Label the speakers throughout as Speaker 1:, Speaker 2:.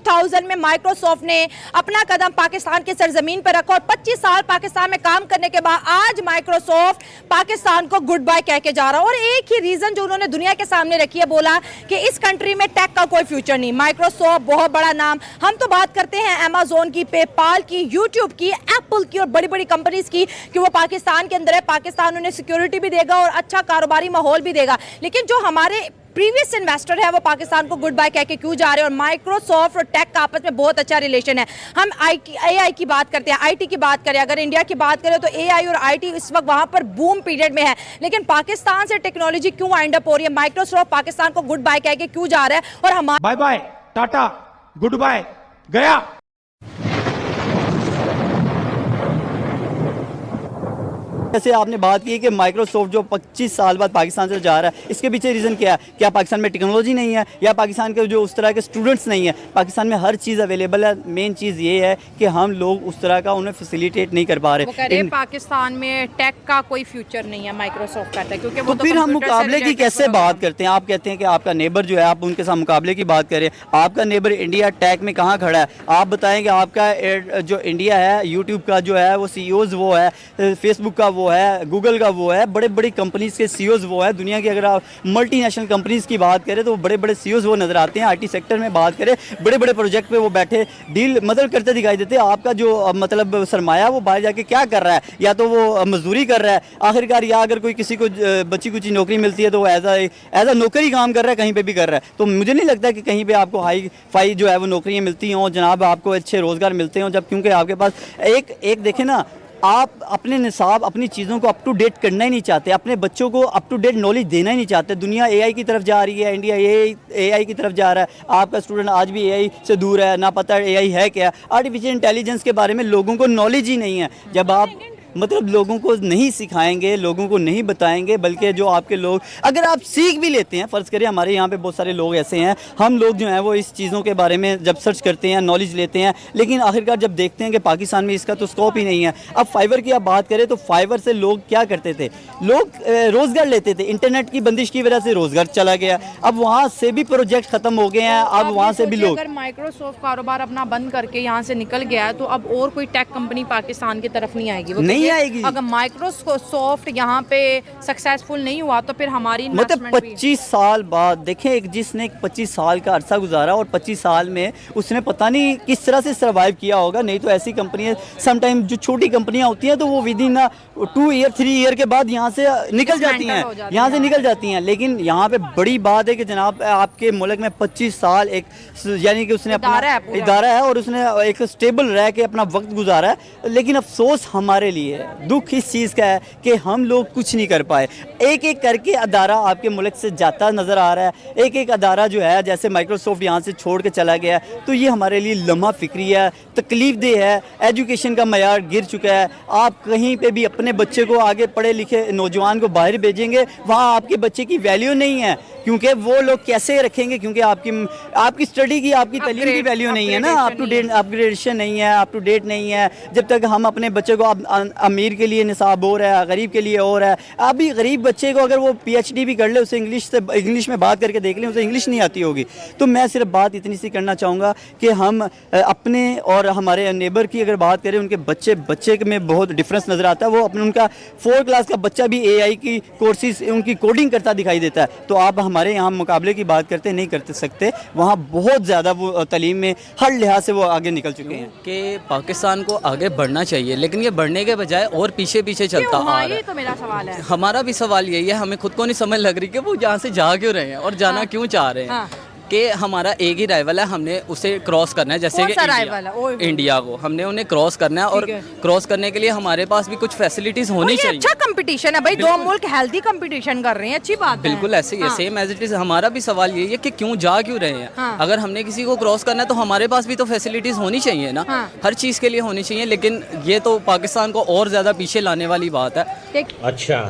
Speaker 1: 2000 में माइक्रोसॉफ्ट ने अपना कदम पाकिस्तान की सरजमीन पर रखा और 25 साल पाकिस्तान में काम करने के बाद आज माइक्रोसॉफ्ट पाकिस्तान को गुड बाय कह के जा रहा है। और एक ही रीजन जो उन्होंने दुनिया के सामने रखी है, बोला कि इस कंट्री में टेक का कोई फ्यूचर नहीं। माइक्रोसॉफ्ट बहुत बड़ा नाम, हम तो बात करते हैं अमेज़न की, पेपाल की, यूट्यूब की, एप्पल की और बड़ी बड़ी कंपनीज की कि वो पाकिस्तान के अंदर है, पाकिस्तान उन्हें सिक्योरिटी भी देगा और अच्छा कारोबारी माहौल भी देगा। लेकिन जो हमारे प्रीवियस इन्वेस्टर है वो पाकिस्तान को गुड बाय कह के क्यों जा रहे हैं? और माइक्रोसॉफ्ट और टेक का आपस में बहुत अच्छा रिलेशन है। हम एआई की बात करते हैं, आईटी की बात करें, अगर इंडिया की बात करें तो एआई और आईटी इस वक्त वहां पर बूम पीरियड में है। लेकिन पाकिस्तान से टेक्नोलॉजी क्यों वाइंड अप हो रही है? माइक्रोसॉफ्ट पाकिस्तान को गुड बाय कह के क्यों जा रहा है? और हमारा
Speaker 2: bye bye, tata, goodbye, गया।
Speaker 3: जैसे आपने बात की कि माइक्रोसॉफ्ट जो 25 साल बाद पाकिस्तान से जा रहा है, इसके पीछे रीज़न क्या है? क्या पाकिस्तान में टेक्नोलॉजी नहीं है या पाकिस्तान के जो उस तरह के स्टूडेंट्स नहीं है? पाकिस्तान में हर चीज़ अवेलेबल है। मेन चीज़ ये है कि हम लोग उस तरह का उन्हें फैसिलिटेट नहीं कर पा रहे।
Speaker 1: पाकिस्तान में टेक का कोई फ्यूचर नहीं है, माइक्रोसॉफ्ट कहता है, क्योंकि वो
Speaker 3: तो फिर हम मुकाबले की कैसे बात करते हैं? आप कहते हैं कि आपका नेबर जो है, आप उनके साथ मुकाबले की बात करें। आपका नेबर इंडिया टेक में कहाँ खड़ा है? आप बताएं कि आपका जो इंडिया है, यूट्यूब का जो है वो सीईओज़ वो है, फेसबुक का वो है, गूगल का वो है, बड़े बड़ी कंपनीज के सीईओज़ वो है। दुनिया की अगर आप मल्टीनेशनल कंपनीज की बात करें तो बड़े बड़े सीईओज़ वो नज़र आते हैं। आईटी सेक्टर में बात करें, बड़े बड़े प्रोजेक्ट पे वो बैठे डील मतलब करते दिखाई देते हैं। आपका जो मतलब सरमाया वो बाहर जाके क्या कर रहा है? या तो वो मजदूरी कर रहा है आखिरकार, या अगर कोई किसी को बच्ची कुछ नौकरी मिलती है तो वो एज अ नौकरी काम कर रहा है, कहीं पे भी कर रहा है। तो मुझे नहीं लगता कि कहीं पे आपको हाई फाई जो है वो नौकरियाँ मिलती हों जनाब, आपको अच्छे रोज़गार मिलते हों, जब क्योंकि आपके पास एक देखें ना, आप अपने निसाब अपनी चीज़ों को अप टू डेट करना ही नहीं चाहते, अपने बच्चों को अप टू डेट नॉलेज देना ही नहीं चाहते। दुनिया एआई की तरफ जा रही है, इंडिया एआई की तरफ जा रहा है। आपका स्टूडेंट आज भी एआई से दूर है, ना पता एआई है क्या। आर्टिफिशियल इंटेलिजेंस के बारे में लोगों को नॉलेज ही नहीं है। जब आप मतलब लोगों को नहीं सिखाएंगे, लोगों को नहीं बताएंगे, बल्कि जो आपके लोग अगर आप सीख भी लेते हैं, फ़र्ज़ करें हमारे यहाँ पे बहुत सारे लोग ऐसे हैं, हम लोग जो हैं वो इस चीज़ों के बारे में जब सर्च करते हैं, नॉलेज लेते हैं, लेकिन आखिरकार जब देखते हैं कि पाकिस्तान में इसका तो स्कोप ही नहीं है। अब फाइवर की आप बात करें तो फाइवर से लोग क्या करते थे? लोग रोज़गार लेते थे। इंटरनेट की बंदिश की वजह से रोज़गार चला गया, अब वहाँ से भी प्रोजेक्ट ख़त्म हो गए हैं। अब वहाँ से भी लोग,
Speaker 1: अगर माइक्रोसॉफ्ट कारोबार अपना बंद करके यहाँ से निकल गया तो अब और कोई टेक कंपनी पाकिस्तान की तरफ नहीं आएगी,
Speaker 3: नहीं आएगी।
Speaker 1: अगर माइक्रोसॉफ्ट यहाँ पे सक्सेसफुल नहीं हुआ तो फिर हमारी
Speaker 3: मतलब 25 साल बाद देखें, एक जिसने 25 साल का अरसा गुजारा और 25 साल में उसने पता नहीं किस तरह से सर्वाइव किया होगा। नहीं तो ऐसी कंपनियां समटाइम जो छोटी कंपनियां होती हैं तो वो विद इन 2 ईयर 3 ईयर के बाद यहाँ से निकल जाती हैं, यहाँ से निकल जाती हैं। लेकिन यहाँ पे बड़ी बात है कि जनाब आपके मुल्क में 25 साल एक यानी कि उसने अपना इदारा है और उसने एक स्टेबल रह के अपना वक्त गुजारा है। लेकिन अफसोस हमारे लिए, दुख इस चीज़ का है कि हम लोग कुछ नहीं कर पाए। एक एक करके अदारा आपके मुल्क से जाता नज़र आ रहा है। एक एक अदारा जो है, जैसे माइक्रोसॉफ्ट यहाँ से छोड़ के चला गया, तो ये हमारे लिए लम्हा फिक्री है, तकलीफ दे है। एजुकेशन का मयार गिर चुका है। आप कहीं पे भी अपने बच्चे को, आगे पढ़े लिखे नौजवान को बाहर भेजेंगे, वहाँ आपके बच्चे की वैल्यू नहीं है, क्योंकि वो लोग कैसे रखेंगे? क्योंकि आपकी स्टडी की, आपकी तालीम की वैल्यू नहीं है ना, अप टू डेट अपग्रेडेशन नहीं है, अप टू डेट नहीं है। जब तक हम अपने बच्चे को अमीर के लिए निसाब हो रहा है, गरीब के लिए हो रहा है। अभी गरीब बच्चे को अगर वो पीएचडी भी कर ले, उसे इंग्लिश में बात करके देख लें, उसे इंग्लिश नहीं आती होगी। तो मैं सिर्फ बात इतनी सी करना चाहूँगा कि हम अपने और हमारे नेबर की अगर बात करें, उनके बच्चे में बहुत डिफरेंस नज़र आता है। वो अपने उनका 4 क्लास का बच्चा भी एआई की कोर्सेज, उनकी कोडिंग करता दिखाई देता है। तो आप हमारे यहाँ मुकाबले की बात करते नहीं करते सकते, वहाँ बहुत ज़्यादा वो तालीम में हर लिहाज से वो आगे निकल चुके हैं
Speaker 4: कि पाकिस्तान को आगे बढ़ना चाहिए, लेकिन ये बढ़ने के बजाय और पीछे चलता आ रहा है।
Speaker 1: तो मेरा सवाल है,
Speaker 4: हमारा भी सवाल यही है, हमें खुद को नहीं समझ लग रही कि वो यहाँ से जा क्यों रहे हैं और जाना क्यों चाह रहे हैं। कि हमारा एक ही राइवल है, हमने उसे क्रॉस करना है। जैसे कि इंडिया को हमने उन्हें क्रॉस करना है, और क्रॉस करने के लिए हमारे पास भी कुछ फैसिलिटीज होनी चाहिए।
Speaker 1: अच्छा कंपटीशन है भाई, दो मुल्क हेल्दी कंपटीशन कर रहे हैं, अच्छी बात है।
Speaker 4: बिल्कुल ऐसे ही है, सेम एज इट इज। हमारा भी सवाल यही है कि क्यों जा क्यों रहे हैं। अगर हमने किसी को क्रॉस करना है तो हमारे पास भी तो फैसिलिटीज होनी चाहिए ना, हर चीज़ के लिए होनी चाहिए। लेकिन ये तो पाकिस्तान को और ज़्यादा पीछे लाने वाली बात है।
Speaker 2: अच्छा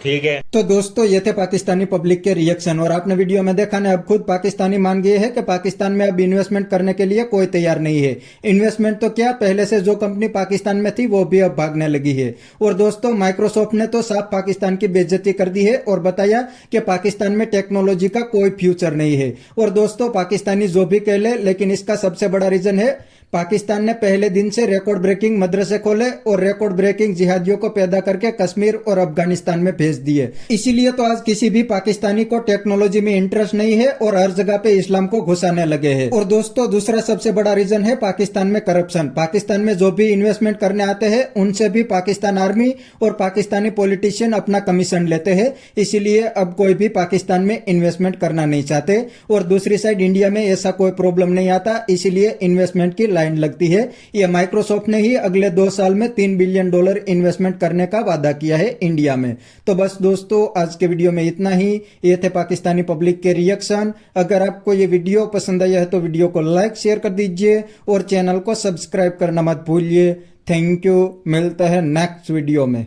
Speaker 5: ठीक है।
Speaker 6: तो दोस्तों ये थे पाकिस्तानी पब्लिक के रिएक्शन, और आपने वीडियो में देखा ना, अब खुद पाकिस्तानी मान गए हैं कि पाकिस्तान में अब इन्वेस्टमेंट करने के लिए कोई तैयार नहीं है। इन्वेस्टमेंट तो क्या, पहले से जो कंपनी पाकिस्तान में थी वो भी अब भागने लगी है। और दोस्तों माइक्रोसॉफ्ट ने तो साफ पाकिस्तान की बेइज्जती कर दी है और बताया कि पाकिस्तान में टेक्नोलॉजी का कोई फ्यूचर नहीं है। और दोस्तों पाकिस्तानी जो भी कह ले, लेकिन इसका सबसे बड़ा रीजन है पाकिस्तान ने पहले दिन से रिकॉर्ड ब्रेकिंग मदरसे खोले और रिकॉर्ड ब्रेकिंग जिहादियों को पैदा करके कश्मीर और अफगानिस्तान में भेज दिए। इसीलिए तो आज किसी भी पाकिस्तानी को टेक्नोलॉजी में इंटरेस्ट नहीं है और हर जगह पे इस्लाम को घुसाने लगे हैं। और दोस्तों दूसरा सबसे बड़ा रीजन है पाकिस्तान में करप्शन। पाकिस्तान में जो भी इन्वेस्टमेंट करने आते हैं उनसे भी पाकिस्तान आर्मी और पाकिस्तानी पॉलिटिशियन अपना कमीशन लेते हैं, इसीलिए अब कोई भी पाकिस्तान में इन्वेस्टमेंट करना नहीं चाहते। और दूसरी साइड इंडिया में ऐसा कोई प्रॉब्लम नहीं आता, इसीलिए इन्वेस्टमेंट की लाइन लगती है। यह माइक्रोसॉफ्ट ने ही अगले 2 साल में $3 बिलियन इन्वेस्टमेंट करने का वादा किया है इंडिया में। तो बस दोस्तों आज के वीडियो में इतना ही। ये थे पाकिस्तानी पब्लिक के रिएक्शन। अगर आपको ये वीडियो पसंद आया है तो वीडियो को लाइक शेयर कर दीजिए और चैनल को सब्सक्राइब करना मत भूलिए। थैंक यू, मिलता है नेक्स्ट वीडियो में।